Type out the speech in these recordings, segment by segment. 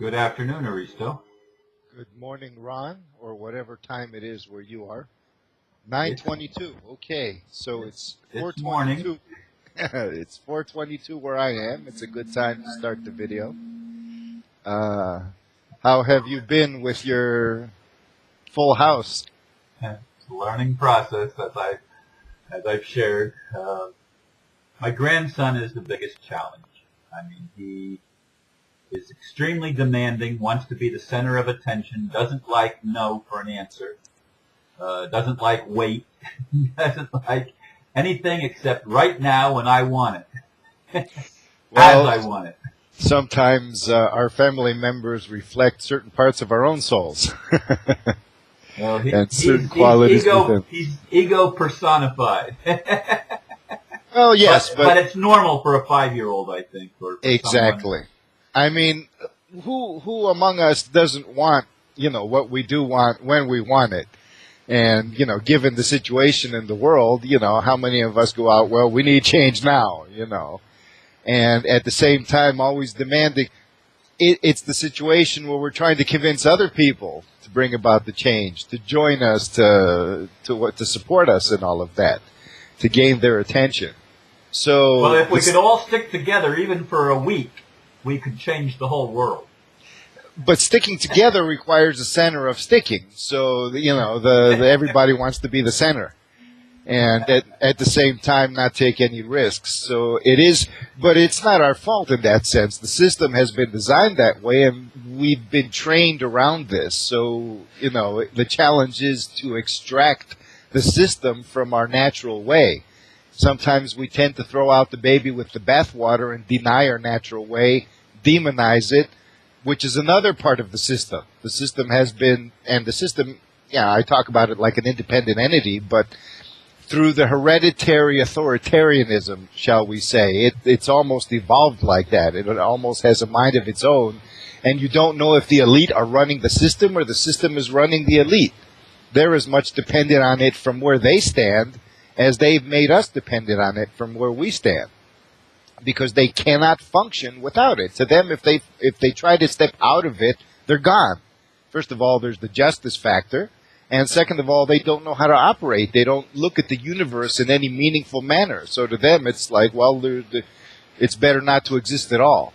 Good afternoon, Aristo. Good morning, Ron, or whatever time it is where you are. It's 9:22. Okay, so it's morning. 4:22. It's 4:22 where I am. It's a good time to start the video. How have you been with your full house? It's a learning process, as I've shared. My grandson is the biggest challenge. I mean, he is extremely demanding, wants to be the center of attention, doesn't like no for an answer, doesn't like wait, doesn't like anything except right now when I want it, Well, as I want it. sometimes our family members reflect certain parts of our own souls Well, and certain qualities within. he's ego personified. Well, yes, but it's normal for a 5-year-old, I think. Or for exactly. someone. I mean, who among us doesn't want, what we do want when we want it? And, given the situation in the world, how many of us go out, well, we need change now, and at the same time always demanding. It's the situation where we're trying to convince other people to bring about the change, to join us, to support us in all of that, to gain their attention. So, well, if we could all stick together, even for a week, we could change the whole world. But sticking together requires a center of sticking. So, everybody wants to be the center. And at the same time, not take any risks. So it is, but it's not our fault in that sense. The system has been designed that way, and we've been trained around this. So, the challenge is to extract the system from our natural way. Sometimes we tend to throw out the baby with the bathwater and deny our natural way, demonize it, which is another part of the system. The system has been, and the system, I talk about it like an independent entity, but through the hereditary authoritarianism, shall we say, it's almost evolved like that. It almost has a mind of its own, and you don't know if the elite are running the system or the system is running the elite. They're as much dependent on it from where they stand as they've made us dependent on it from where we stand, because they cannot function without it. To them, if they try to step out of it, they're gone. First of all, there's the justice factor, and second of all, they don't know how to operate. They don't look at the universe in any meaningful manner. So to them, it's like, well, it's better not to exist at all,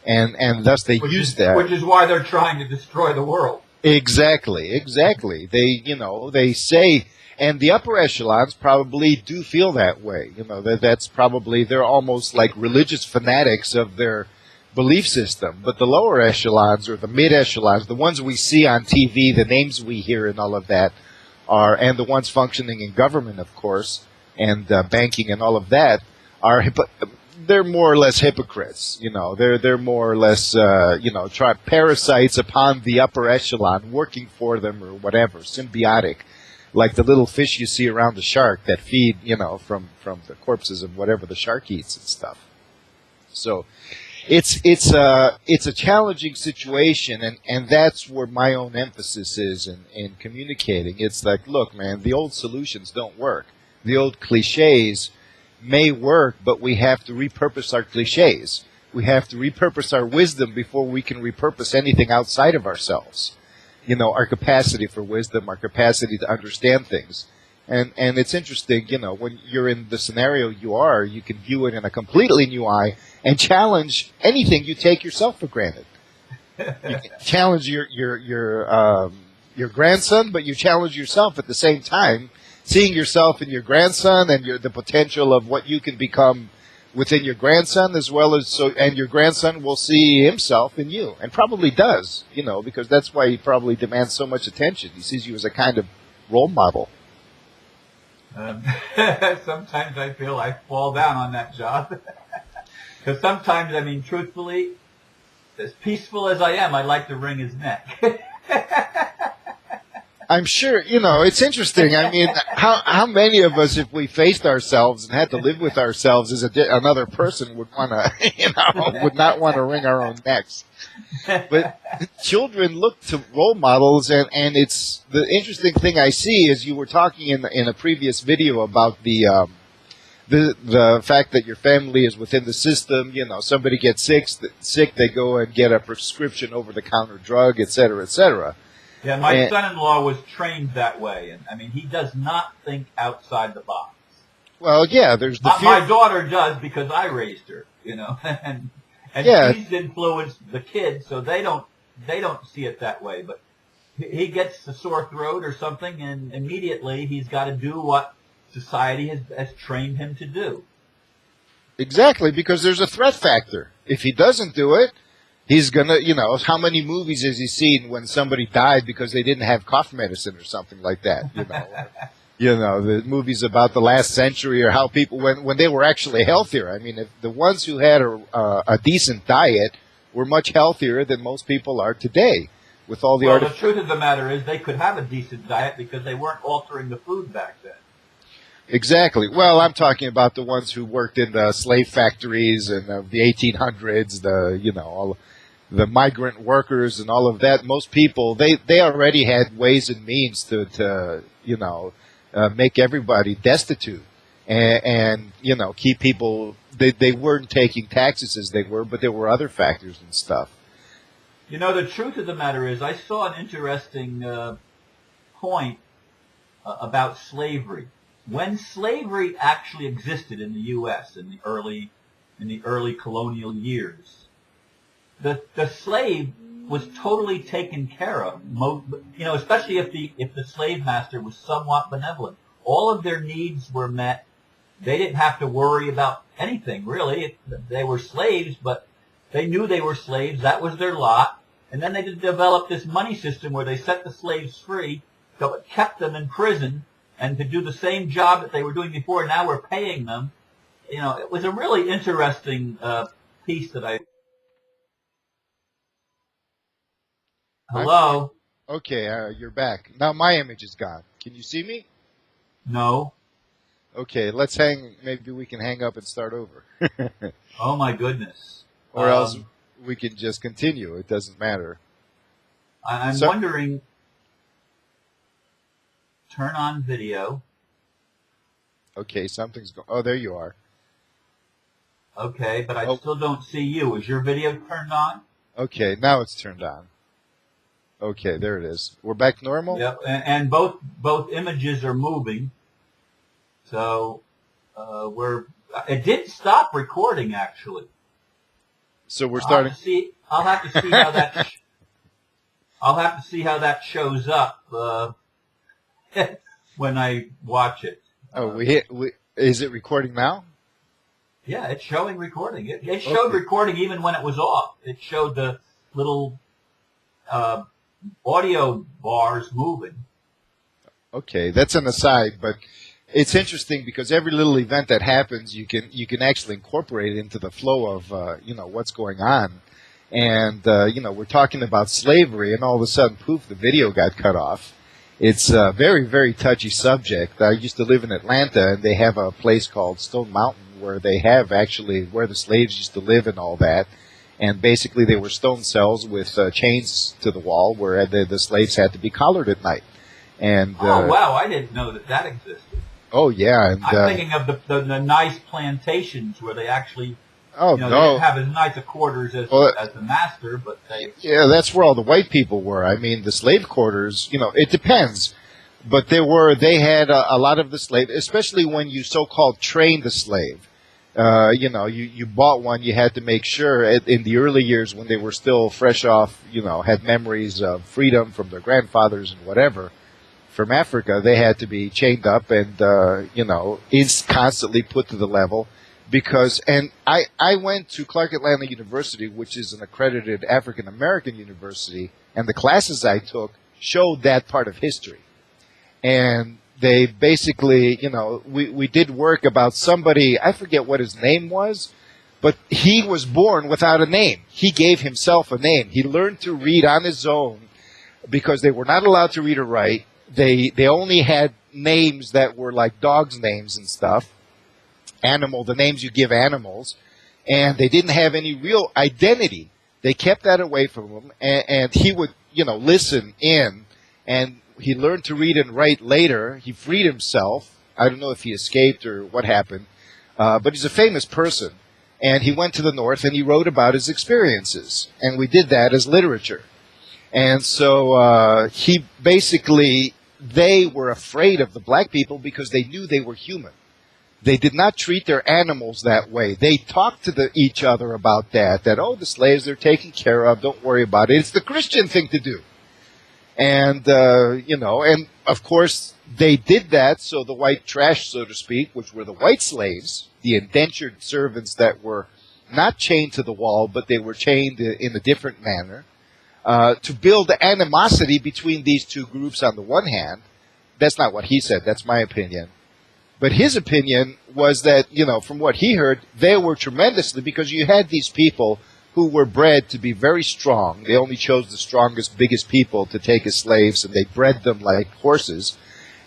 and thus they use that. Which is why they're trying to destroy the world. Exactly. They say. And the upper echelons probably do feel that way. That's probably, they're almost like religious fanatics of their belief system. But the lower echelons, or the mid echelons, the ones we see on TV, the names we hear and all of that, and the ones functioning in government, of course, and banking and all of that, they're more or less hypocrites. They're more or less, parasites upon the upper echelon, working for them or whatever, symbiotic. Like the little fish you see around the shark that feed, from the corpses of whatever the shark eats and stuff. So it's a challenging situation, and that's where my own emphasis is in communicating. It's like, look, man, the old solutions don't work. The old cliches may work, but we have to repurpose our cliches. We have to repurpose our wisdom before we can repurpose anything outside of ourselves. Our capacity for wisdom, our capacity to understand things. And it's interesting, when you're in the scenario you can view it in a completely new eye and challenge anything you take yourself for granted. You can challenge your grandson, but you challenge yourself at the same time, seeing yourself in your grandson and the potential of what you can become within your grandson, as well as and your grandson will see himself in you, and probably does, because that's why he probably demands so much attention. He sees you as a kind of role model. Sometimes I feel I fall down on that job, because sometimes, truthfully, as peaceful as I am, I'd like to wring his neck. I'm sure, it's interesting. How many of us, if we faced ourselves and had to live with ourselves as another person, would want to, would not want to wring our own necks? But children look to role models, and it's the interesting thing I see is you were talking in a previous video about the the fact that your family is within the system. You know, somebody gets sick, they go and get a prescription over-the-counter drug, et cetera, et cetera. Yeah, my son-in-law was trained that way, and I mean, he does not think outside the box. Well, yeah, there's the my daughter does because I raised her, you know, and yeah. she's influenced the kids, so they don't see it that way. But he gets a sore throat or something, and immediately he's got to do what society has trained him to do. Exactly, because there's a threat factor. If he doesn't do it, he's gonna, you know, how many movies has he seen when somebody died because they didn't have cough medicine or something like that? You know, you know, the movies about the last century or how people when they were actually healthier. I mean, if the ones who had a decent diet were much healthier than most people are today. With all the the truth of the matter is they could have a decent diet because they weren't altering the food back then. Exactly. Well, I'm talking about the ones who worked in the slave factories and the 1800s, all the migrant workers and all of that. Most people, they already had ways and means to make everybody destitute and keep people. They weren't taking taxes as they were, but there were other factors and stuff. You know, the truth of the matter is I saw an interesting point about slavery. When slavery actually existed in the U.S. in the early colonial years, the slave was totally taken care of. Especially if the slave master was somewhat benevolent. All of their needs were met. They didn't have to worry about anything really. They were slaves, but they knew they were slaves. That was their lot. And then they developed this money system where they set the slaves free, but kept them in prison. And to do the same job that they were doing before, now we're paying them. You know, it was a really interesting piece that I... Hello? Okay, you're back. Now my image is gone. Can you see me? No. Okay, maybe we can hang up and start over. Oh my goodness. Or else we can just continue. It doesn't matter. I'm wondering... Turn on video. Okay, something's going... Oh, there you are. Okay, but I still don't see you. Is your video turned on? Okay, now it's turned on. Okay, there it is. We're back normal? Yep, and both images are moving. So it didn't stop recording actually. So we're starting. I'll have to see how that. I'll have to see how that shows up when I watch it. Oh, is it recording now? Yeah, it's showing recording. It showed recording even when it was off. It showed the little audio bars moving. Okay, that's an aside, but it's interesting because every little event that happens, you can actually incorporate it into the flow of what's going on. And we're talking about slavery, and all of a sudden, poof, the video got cut off. It's a very, very touchy subject. I used to live in Atlanta, and they have a place called Stone Mountain where they have actually where the slaves used to live and all that. And basically, they were stone cells with chains to the wall where the slaves had to be collared at night. And wow, I didn't know that existed. Oh yeah, and I'm thinking of the nice plantations where they actually. Oh no! They didn't have as nice a quarters as the master, but they... Yeah, that's where all the white people were. I mean, the slave quarters, it depends. But they had a lot of the slave, especially when you so-called trained the slave. You bought one, you had to make sure in the early years when they were still fresh off, had memories of freedom from their grandfathers and whatever, from Africa, they had to be chained up and, is constantly put to the level. And I went to Clark Atlanta University, which is an accredited African-American university, and the classes I took showed that part of history. And they basically, we did work about somebody, I forget what his name was, but he was born without a name. He gave himself a name. He learned to read on his own because they were not allowed to read or write. They only had names that were like dogs' names and stuff. The names you give animals, and they didn't have any real identity. They kept that away from him, and he would, listen in, and he learned to read and write later. He freed himself. I don't know if he escaped or what happened, but he's a famous person. And he went to the North and he wrote about his experiences. And we did that as literature. And so he basically, they were afraid of the black people because they knew they were human. They did not treat their animals that way. They talked to each other about that, oh, the slaves, they're taken care of, don't worry about it. It's the Christian thing to do. And, and of course, they did that, so the white trash, so to speak, which were the white slaves, the indentured servants that were not chained to the wall, but they were chained in a different manner, to build animosity between these two groups on the one hand. That's not what he said, that's my opinion. But his opinion was that, from what he heard, they were tremendously, because you had these people who were bred to be very strong. They only chose the strongest, biggest people to take as slaves, and they bred them like horses.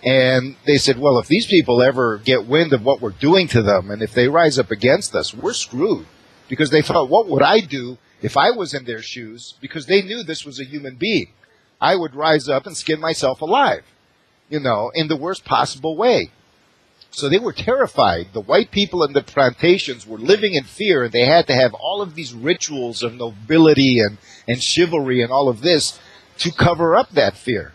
And they said, well, if these people ever get wind of what we're doing to them, and if they rise up against us, we're screwed. Because they thought, what would I do if I was in their shoes? Because they knew this was a human being. I would rise up and skin myself alive, in the worst possible way. So they were terrified. The white people in the plantations were living in fear, and they had to have all of these rituals of nobility and chivalry and all of this to cover up that fear.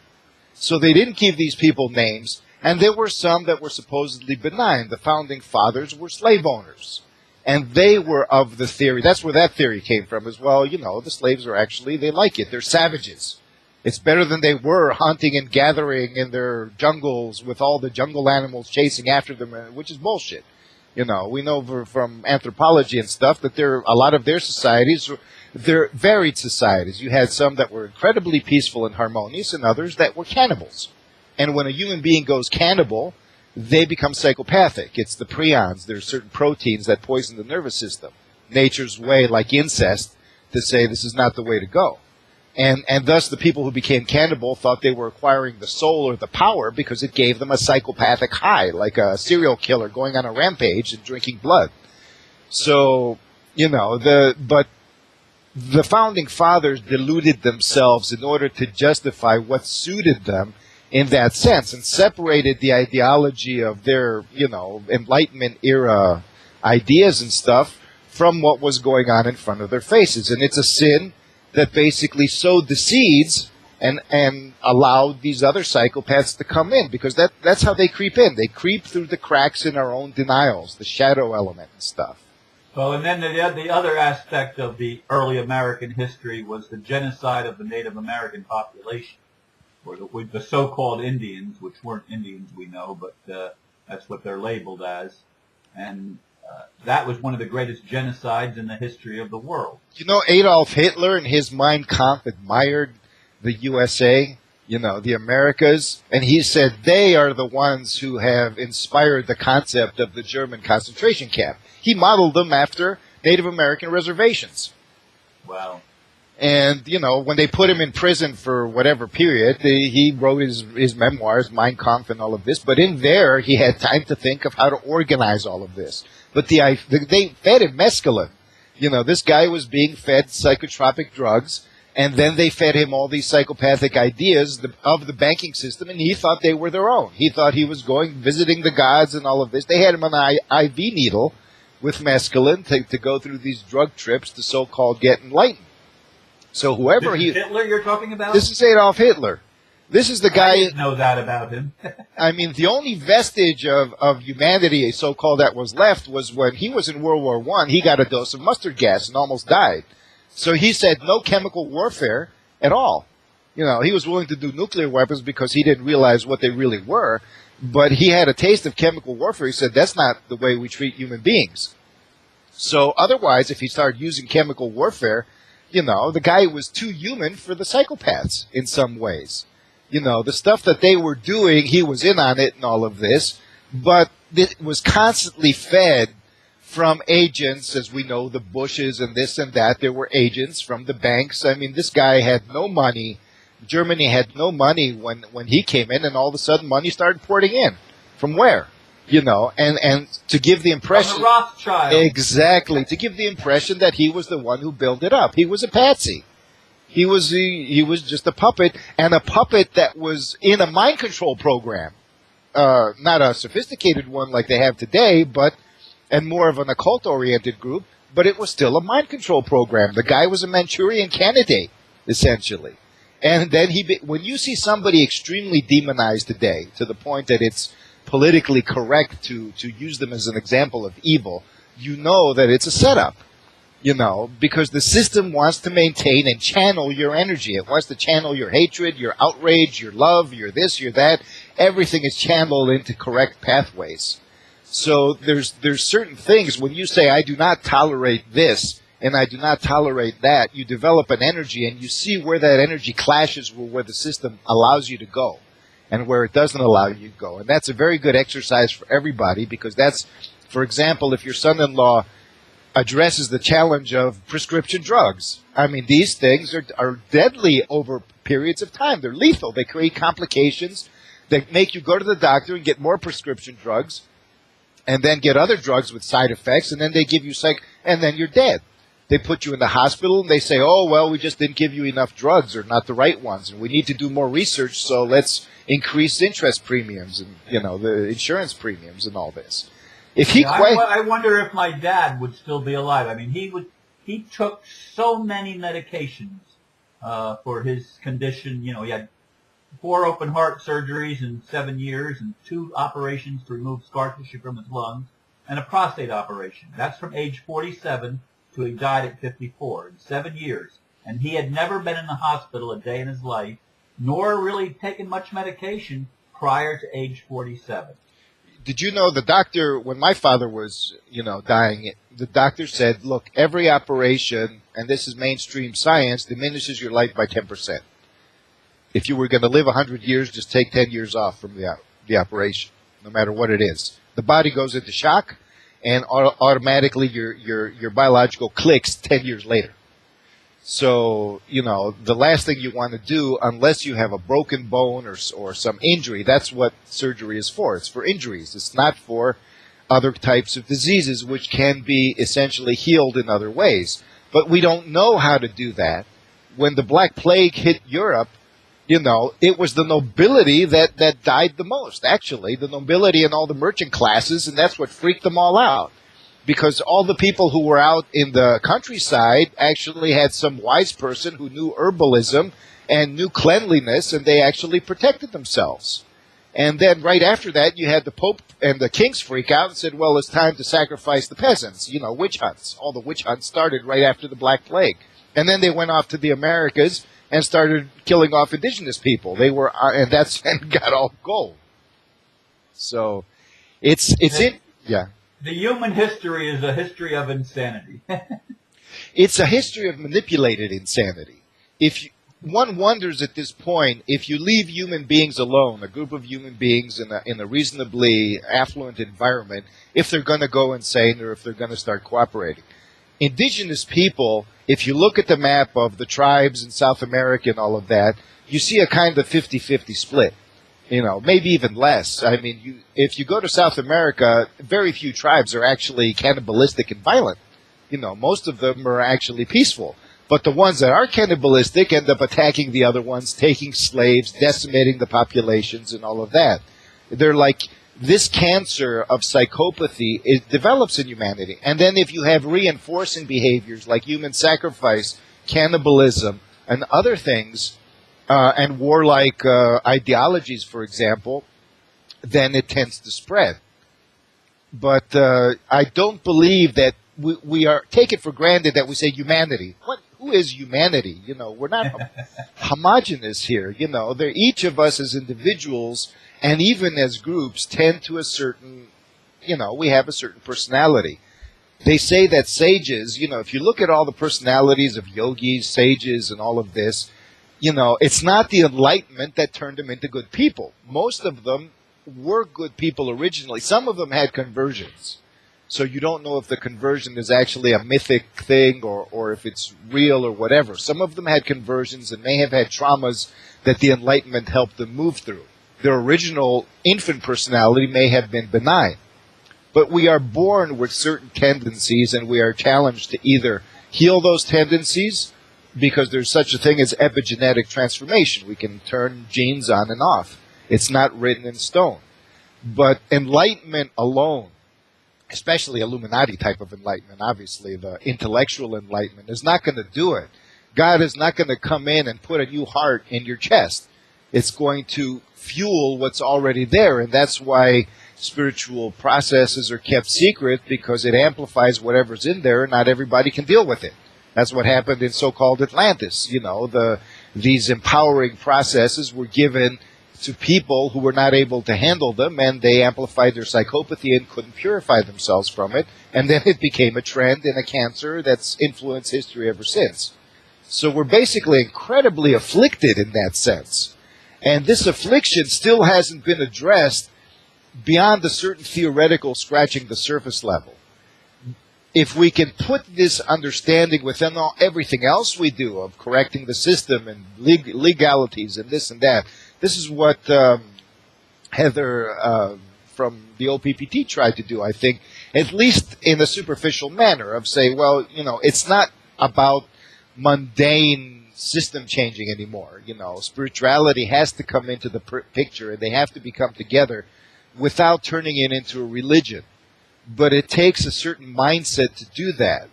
So they didn't give these people names, and there were some that were supposedly benign. The founding fathers were slave owners, and they were of the theory. That's where that theory came from as well. The slaves are actually, they like it. They're savages. It's better than they were hunting and gathering in their jungles with all the jungle animals chasing after them, which is bullshit. We know from anthropology and stuff that a lot of their societies, they're varied societies. You had some that were incredibly peaceful and harmonious, and others that were cannibals. And when a human being goes cannibal, they become psychopathic. It's the prions. There are certain proteins that poison the nervous system. Nature's way, like incest, to say this is not the way to go. And thus the people who became cannibal thought they were acquiring the soul or the power because it gave them a psychopathic high, like a serial killer going on a rampage and drinking blood. So, but the founding fathers deluded themselves in order to justify what suited them in that sense, and separated the ideology of their, Enlightenment era ideas and stuff from what was going on in front of their faces. And it's a sin that basically sowed the seeds and allowed these other psychopaths to come in, because that's how they creep in. They creep through the cracks in our own denials, the shadow element and stuff. Well, and then the other aspect of the early American history was the genocide of the Native American population, or the so-called Indians, which weren't Indians, we know, but that's what they're labeled as. And that was one of the greatest genocides in the history of the world. Adolf Hitler and his Mein Kampf admired the USA, the Americas, and he said they are the ones who have inspired the concept of the German concentration camp. He modeled them after Native American reservations. Wow. And, when they put him in prison for whatever period, he wrote his memoirs, Mein Kampf and all of this, but in there he had time to think of how to organize all of this. But they fed him mescaline. This guy was being fed psychotropic drugs, and then they fed him all these psychopathic ideas of the banking system, and he thought they were their own. He thought he was visiting the gods and all of this. They had him on an IV needle with mescaline to go through these drug trips to so-called get enlightened. So whoever this is Hitler you're talking about? This is Adolf Hitler. This is the guy. I didn't know that about him. I mean, the only vestige of humanity, so-called, that was left was when he was in World War I, he got a dose of mustard gas and almost died. So he said no chemical warfare at all. He was willing to do nuclear weapons because he didn't realize what they really were. But he had a taste of chemical warfare. He said that's not the way we treat human beings. So otherwise, if he started using chemical warfare, the guy was too human for the psychopaths in some ways. The stuff that they were doing, he was in on it and all of this, but it was constantly fed from agents, as we know, the Bushes and this and that. There were agents from the banks. I mean, this guy had no money. Germany had no money when he came in, and all of a sudden money started pouring in. From where? And to give the impression... From the Rothschild. Exactly, to give the impression that he was the one who built it up. He was a patsy. He was just a puppet, and a puppet that was in a mind control program. Not a sophisticated one like they have today, but and more of an occult-oriented group, but it was still a mind control program. The guy was a Manchurian candidate, essentially. And then when you see somebody extremely demonized today, to the point that it's politically correct to use them as an example of evil, you know that it's a setup. Because the system wants to maintain and channel your energy. It wants to channel your hatred, your outrage, your love, your this, your that. Everything is channeled into correct pathways. So there's certain things, when you say, I do not tolerate this, and I do not tolerate that, you develop an energy, and you see where that energy clashes with where the system allows you to go, and where it doesn't allow you to go. And that's a very good exercise for everybody, because that's, for example, if your son-in-law addresses the challenge of prescription drugs. I mean, these things are deadly over periods of time. They're lethal. They create complications that make you go to the doctor and get more prescription drugs, and then get other drugs with side effects, and then they give you and then you're dead. They put you in the hospital, and they say, oh, well, we just didn't give you enough drugs, or not the right ones, and we need to do more research, so let's increase interest premiums and, the insurance premiums and all this. I wonder if my dad would still be alive. I mean, he took so many medications for his condition. He had 4 open heart surgeries in 7 years, and 2 operations to remove scar tissue from his lungs, and a prostate operation. That's from age 47 to he died at 54, in 7 years. And he had never been in the hospital a day in his life, nor really taken much medication prior to age 47. Did you know the doctor, when my father was, dying, the doctor said, look, every operation, and this is mainstream science, diminishes your life by 10%. If you were going to live 100 years, just take 10 years off from the operation, no matter what it is. The body goes into shock, and automatically your biological clicks 10 years later. So, the last thing you want to do, unless you have a broken bone or some injury, that's what surgery is for. It's for injuries. It's not for other types of diseases, which can be essentially healed in other ways. But we don't know how to do that. When the Black Plague hit Europe, it was the nobility that died the most, actually. The nobility and all the merchant classes, and that's what freaked them all out. Because all the people who were out in the countryside actually had some wise person who knew herbalism and knew cleanliness, and they actually protected themselves. And then right after that, you had the Pope and the kings freak out and said, well, it's time to sacrifice the peasants, witch hunts. All the witch hunts started right after the Black Plague. And then they went off to the Americas and started killing off indigenous people. And that's and got all gold. So yeah. The human history is a history of insanity. It's a history of manipulated insanity. One wonders at this point, if you leave human beings alone, a group of human beings in a reasonably affluent environment, if they're going to go insane or if they're going to start cooperating. Indigenous people, if you look at the map of the tribes in South America and all of that, you see a kind of 50-50 split. Maybe even less. I mean, if you go to South America, very few tribes are actually cannibalistic and violent. Most of them are actually peaceful. But the ones that are cannibalistic end up attacking the other ones, taking slaves, decimating the populations, and all of that. They're like, this cancer of psychopathy, it develops in humanity. And then if you have reinforcing behaviors like human sacrifice, cannibalism, and other things, and warlike ideologies, for example, then it tends to spread. But I don't believe that we are take it for granted that we say humanity. Who is humanity? We're not homogenous here. Each of us as individuals and even as groups tend to a certain, we have a certain personality. They say that sages, if you look at all the personalities of yogis, sages, and all of this, it's not the enlightenment that turned them into good people. Most of them were good people originally. Some of them had conversions. So you don't know if the conversion is actually a mythic thing or if it's real or whatever. Some of them had conversions and may have had traumas that the enlightenment helped them move through. Their original infant personality may have been benign. But we are born with certain tendencies, and we are challenged to either heal those tendencies, because there's such a thing as epigenetic transformation. We can turn genes on and off. It's not written in stone. But enlightenment alone especially Illuminati type of enlightenment, obviously the intellectual enlightenment, is not going to do it. God is not going to come in and put a new heart in your chest. It's going to fuel what's already there, and that's why spiritual processes are kept secret, because it amplifies whatever's in there, and not everybody can deal with it. That's what happened in so-called Atlantis. These empowering processes were given to people who were not able to handle them, and they amplified their psychopathy and couldn't purify themselves from it, and then it became a trend and a cancer that's influenced history ever since. So we're basically incredibly afflicted in that sense. And this affliction still hasn't been addressed beyond a certain theoretical scratching the surface level. If we can put this understanding within everything else we do of correcting the system and legalities and this and that, this is what Heather from the OPPT tried to do, I think, at least in a superficial manner of say, well, it's not about mundane system changing anymore. Spirituality has to come into the picture, and they have to become together without turning it into a religion. But it takes a certain mindset to do that,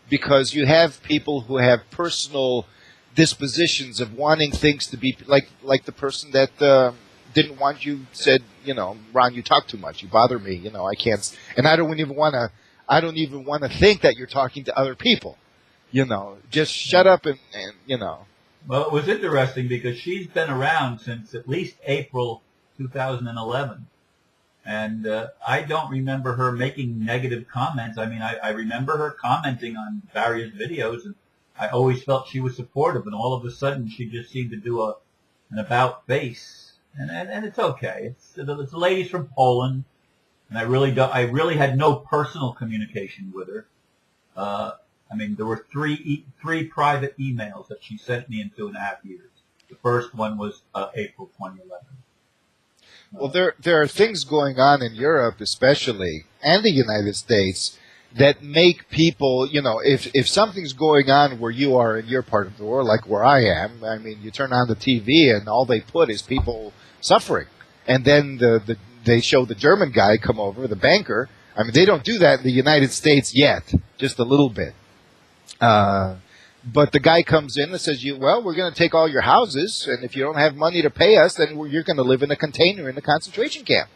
because you have people who have personal dispositions of wanting things to be like the person that didn't want you said, Ron, you talk too much, you bother me, I can't, and I don't even want to think that you're talking to other people, just shut up and. Well, it was interesting because she's been around since at least April 2011. And I don't remember her making negative comments. I mean, I remember her commenting on various videos, and I always felt she was supportive. And all of a sudden, she just seemed to do an about face, and it's okay. It's the ladies from Poland, and I really had no personal communication with her. I mean, there were three private emails that she sent me in 2.5 years. The first one was April 2011. Well, there are things going on in Europe, especially, and the United States, that make people, if something's going on where you are in your part of the world, like where I am, I mean, you turn on the TV and all they put is people suffering. And then they show the German guy come over, the banker. I mean, they don't do that in the United States yet, just a little bit. But the guy comes in and says, we're going to take all your houses, and if you don't have money to pay us, then you're going to live in a container in a concentration camp.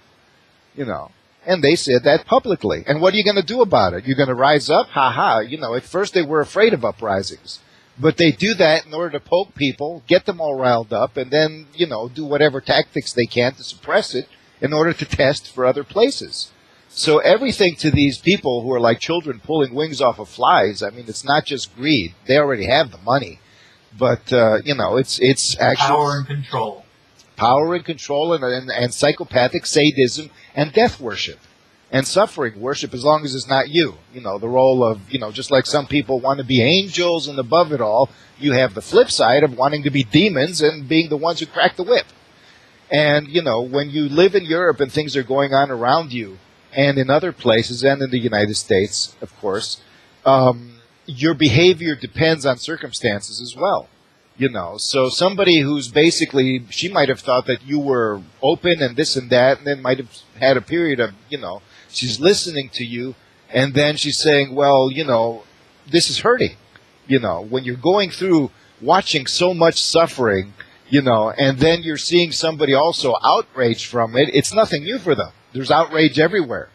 And they said that publicly. And what are you going to do about it? You're going to rise up? At first they were afraid of uprisings. But they do that in order to poke people, get them all riled up, and then, do whatever tactics they can to suppress it in order to test for other places. So everything to these people who are like children pulling wings off of flies, I mean, it's not just greed. They already have the money. But, it's actually power and control. Power and control and psychopathic sadism and death worship and suffering worship, as long as it's not you. The role of, just like some people want to be angels and above it all, you have the flip side of wanting to be demons and being the ones who crack the whip. And, when you live in Europe and things are going on around you, and in other places, and in the United States, of course, your behavior depends on circumstances as well. So somebody who's basically, she might have thought that you were open and this and that, and then might have had a period of, she's listening to you, and then she's saying, well, this is hurting. When you're going through watching so much suffering, and then you're seeing somebody also outraged from it, it's nothing new for them. There's outrage everywhere.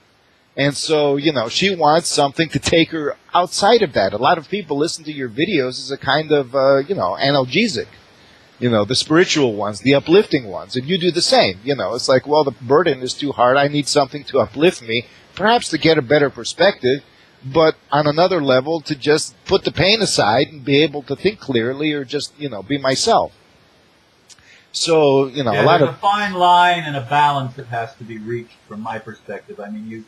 And so, she wants something to take her outside of that. A lot of people listen to your videos as a kind of, analgesic. The spiritual ones, the uplifting ones. And you do the same. It's like, well, the burden is too hard. I need something to uplift me, perhaps to get a better perspective, but on another level to just put the pain aside and be able to think clearly or just, be myself. So, a lot there's of a fine line and a balance that has to be reached from my perspective. I mean,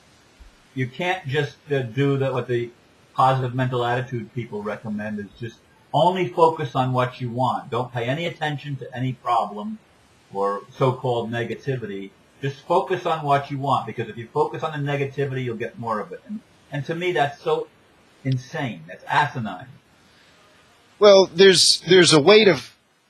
you can't just do what the positive mental attitude people recommend is just only focus on what you want. Don't pay any attention to any problem or so-called negativity. Just focus on what you want, because if you focus on the negativity, you'll get more of it. And to me, that's so insane. That's asinine. Well, there's a way to.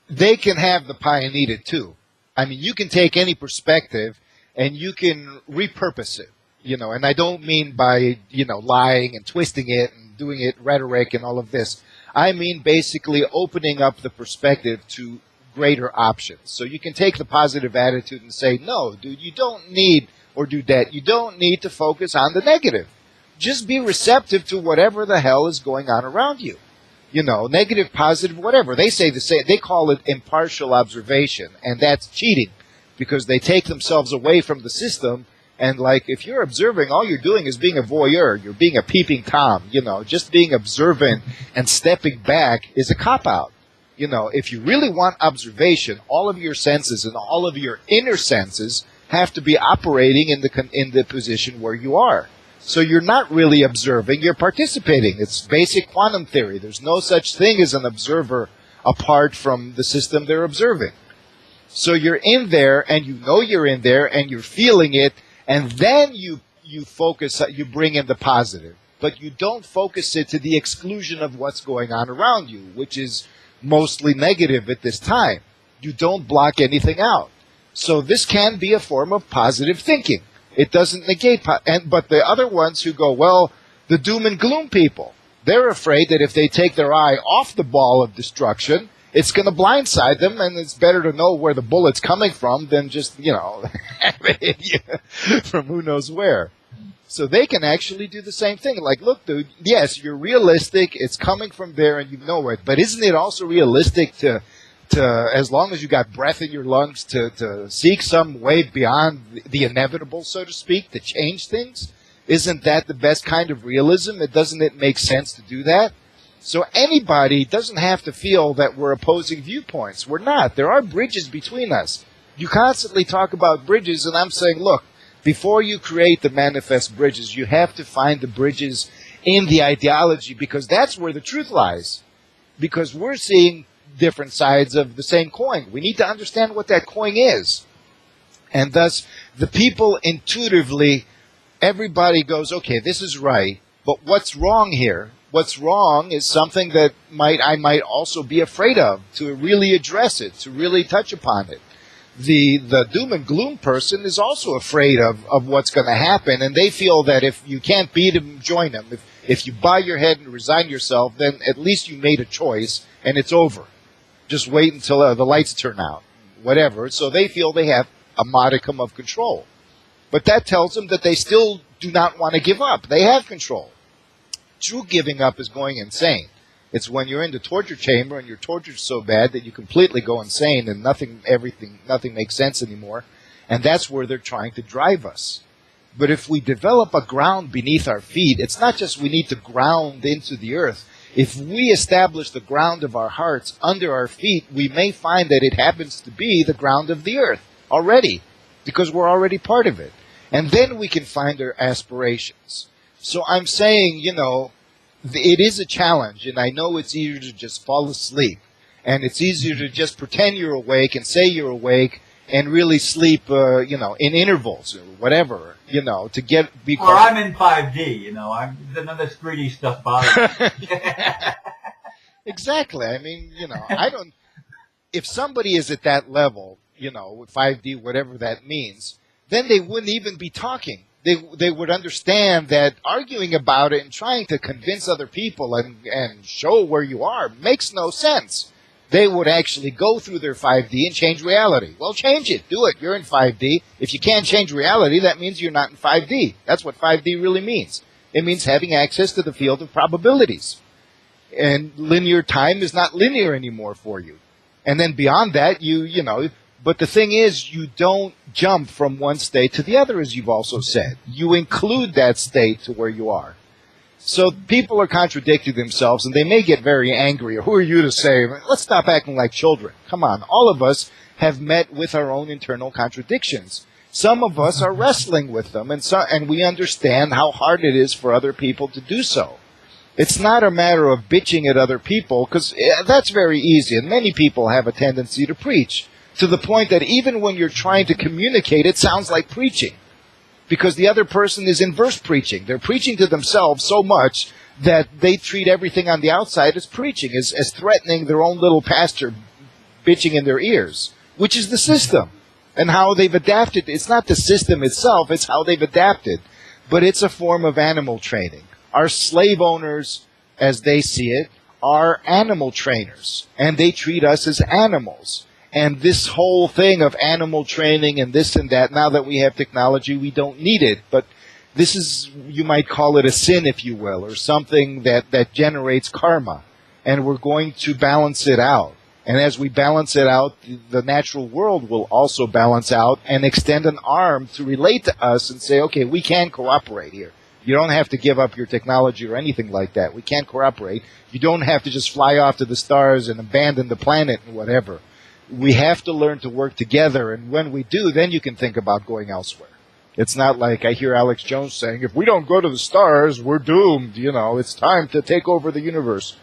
They can have the pie and eat it too. I mean, you can take any perspective and you can repurpose it. And I don't mean by, lying and twisting it and doing it rhetoric and all of this. I mean basically opening up the perspective to greater options. So you can take the positive attitude and say, no, dude, you don't need, or do that, you don't need to focus on the negative. Just be receptive to whatever the hell is going on around you. Negative, positive, whatever. They call it impartial observation, and that's cheating because they take themselves away from the system. And if you're observing, all you're doing is being a voyeur. You're being a peeping Tom. Just being observant and stepping back is a cop-out. If you really want observation, all of your senses and all of your inner senses have to be operating in the position where you are. So you're not really observing, you're participating. It's basic quantum theory. There's no such thing as an observer apart from the system they're observing. So you're in there, and you're in there, and you're feeling it, and then you focus, you bring in the positive. But you don't focus it to the exclusion of what's going on around you, which is mostly negative at this time. You don't block anything out. So this can be a form of positive thinking. It doesn't negate, but the other ones who go, well, the doom and gloom people, they're afraid that if they take their eye off the ball of destruction, it's going to blindside them, and it's better to know where the bullet's coming from than just, have it hit you from who knows where. So they can actually do the same thing. Look, dude, yes, you're realistic, it's coming from there, and you know it, but isn't it also realistic to as long as you got breath in your lungs, to seek some way beyond the inevitable, so to speak, to change things? Isn't that the best kind of realism? Doesn't it make sense to do that? So anybody doesn't have to feel that we're opposing viewpoints. We're not. There are bridges between us. You constantly talk about bridges, and I'm saying, look, before you create the manifest bridges, you have to find the bridges in the ideology, because that's where the truth lies. Because we're seeing different sides of the same coin. We need to understand what that coin is. And thus, the people intuitively, everybody goes, okay, this is right, but what's wrong here? What's wrong is something that I might also be afraid of, to really address it, to really touch upon it. The doom and gloom person is also afraid of what's going to happen, and they feel that if you can't beat them, join them. If you bow your head and resign yourself, then at least you made a choice, and it's over. Just wait until the lights turn out, whatever. So they feel they have a modicum of control. But that tells them that they still do not want to give up. They have control. True giving up is going insane. It's when you're in the torture chamber and you're tortured so bad that you completely go insane and nothing makes sense anymore. And that's where they're trying to drive us. But if we develop a ground beneath our feet, it's not just we need to ground into the earth. If we establish the ground of our hearts under our feet, we may find that it happens to be the ground of the earth already, because we're already part of it. And then we can find our aspirations. So I'm saying, it is a challenge, and I know it's easier to just fall asleep, and it's easier to just pretend you're awake and say you're awake and really sleep, in intervals or whatever, to get... Or I'm in 5D, none of this 3D stuff bothers me. Exactly. I mean, I don't... If somebody is at that level, with 5D, whatever that means, then they wouldn't even be talking. They would understand that arguing about it and trying to convince other people and show where you are makes no sense. They would actually go through their 5D and change reality. Well, change it. Do it. You're in 5D. If you can't change reality, that means you're not in 5D. That's what 5D really means. It means having access to the field of probabilities. And linear time is not linear anymore for you. And then beyond that, but the thing is, you don't jump from one state to the other, as you've also said. You include that state to where you are. So people are contradicting themselves, and they may get very angry. Who are you to say, let's stop acting like children? Come on. All of us have met with our own internal contradictions. Some of us are wrestling with them, and we understand how hard it is for other people to do so. It's not a matter of bitching at other people, because that's very easy, and many people have a tendency to preach, to the point that even when you're trying to communicate, it sounds like preaching. Because the other person is inverse preaching. They're preaching to themselves so much that they treat everything on the outside as preaching, as threatening their own little pastor bitching in their ears, which is the system and how they've adapted. It's not the system itself, it's how they've adapted. but it's a form of animal training. Our slave owners, as they see it, are animal trainers, and they treat us as animals. And this whole thing of animal training and this and that, now that we have technology, we don't need it. But this is, you might call it a sin, if you will, or something that generates karma. And we're going to balance it out. And as we balance it out, the natural world will also balance out and extend an arm to relate to us and say, okay, we can cooperate here. You don't have to give up your technology or anything like that. We can cooperate. You don't have to just fly off to the stars and abandon the planet and whatever. We have to learn to work together, and when we do, then you can think about going elsewhere. It's not like I hear Alex Jones saying, if we don't go to the stars, we're doomed. It's time to take over the universe.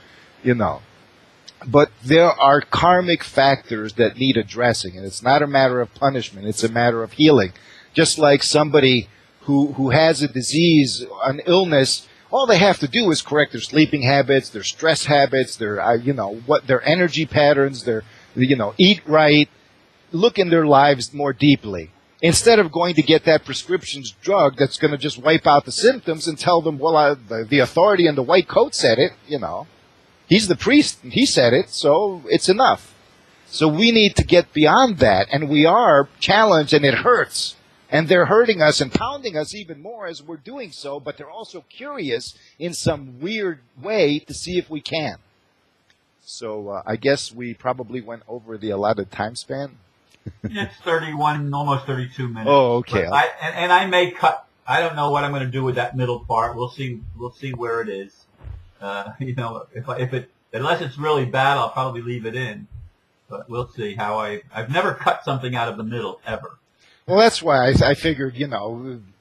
But there are karmic factors that need addressing, and it's not a matter of punishment. It's a matter of healing. Just like somebody who has a disease, an illness, all they have to do is correct their sleeping habits, their stress habits, their their energy patterns, their eat right, look in their lives more deeply. Instead of going to get that prescription drug that's going to just wipe out the symptoms and tell them, well, the authority in the white coat said it, He's the priest, and he said it, so it's enough. So we need to get beyond that, and we are challenged, and it hurts. And they're hurting us and pounding us even more as we're doing so, but they're also curious in some weird way to see if we can. So I guess we probably went over the allotted time span. It's 31, almost 32 minutes. Oh, okay. I may cut. I don't know what I'm going to do with that middle part. We'll see where it is. Unless it's really bad, I'll probably leave it in. But we'll see how I've never cut something out of the middle ever. Well, that's why I figured,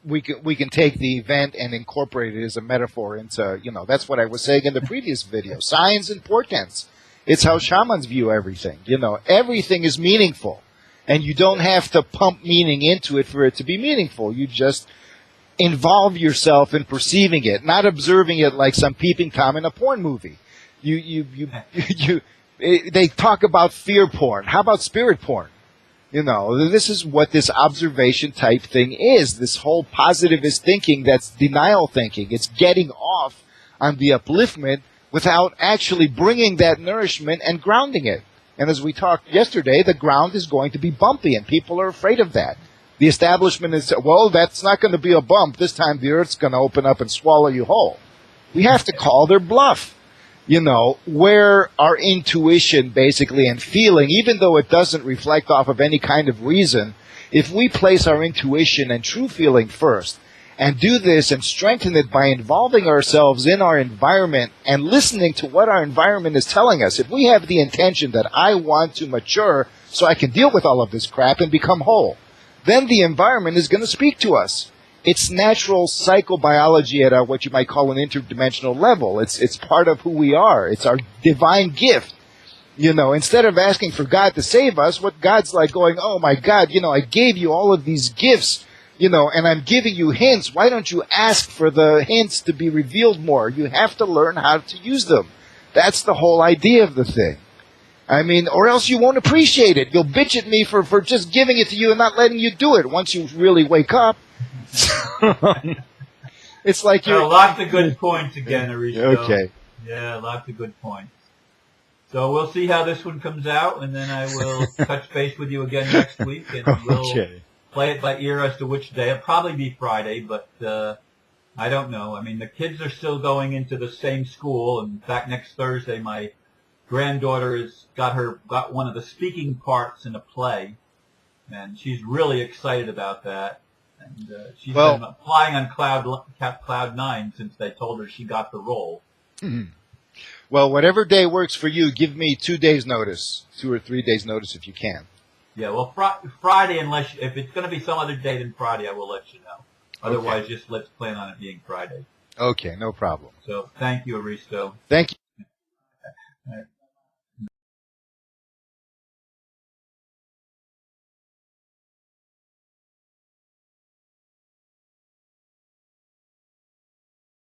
we can take the event and incorporate it as a metaphor into, that's what I was saying in the previous video. Signs and portents. It's how shamans view everything. Everything is meaningful. And you don't have to pump meaning into it for it to be meaningful. You just involve yourself in perceiving it, not observing it like some peeping Tom in a porn movie. They talk about fear porn. How about spirit porn? This is what this observation type thing is. This whole positivist thinking that's denial thinking. It's getting off on the upliftment without actually bringing that nourishment and grounding it. And as we talked yesterday, the ground is going to be bumpy, and people are afraid of that. The establishment is, well, that's not going to be a bump. This time the earth's going to open up and swallow you whole. We have to call their bluff. Where our intuition basically and feeling, even though it doesn't reflect off of any kind of reason, if we place our intuition and true feeling first and do this and strengthen it by involving ourselves in our environment and listening to what our environment is telling us, if we have the intention that I want to mature so I can deal with all of this crap and become whole, then the environment is going to speak to us. It's natural psychobiology at what you might call an interdimensional level. It's part of who we are. It's our divine gift. Instead of asking for God to save us, what God's like going, oh my God, I gave you all of these gifts, and I'm giving you hints. Why don't you ask for the hints to be revealed more? You have to learn how to use them. That's the whole idea of the thing. Or else you won't appreciate it. You'll bitch at me for just giving it to you and not letting you do it once you really wake up. It's like you're... lots of good points again, Aristo. Okay. Yeah, lots of good points. So we'll see how this one comes out, and then I will touch base with you again next week, and we'll play it by ear as to which day. It'll probably be Friday, but I don't know. The kids are still going into the same school. In fact, next Thursday, my granddaughter has got one of the speaking parts in a play, and she's really excited about that. And she's been flying on cloud nine since they told her she got the role. Mm-hmm. Well, whatever day works for you, give me 2 days' notice, 2 or 3 days' notice if you can. Yeah, well, Friday, if it's going to be some other day than Friday, I will let you know. Otherwise, just let's plan on it being Friday. Okay, no problem. So, thank you, Aristo. Thank you. All right.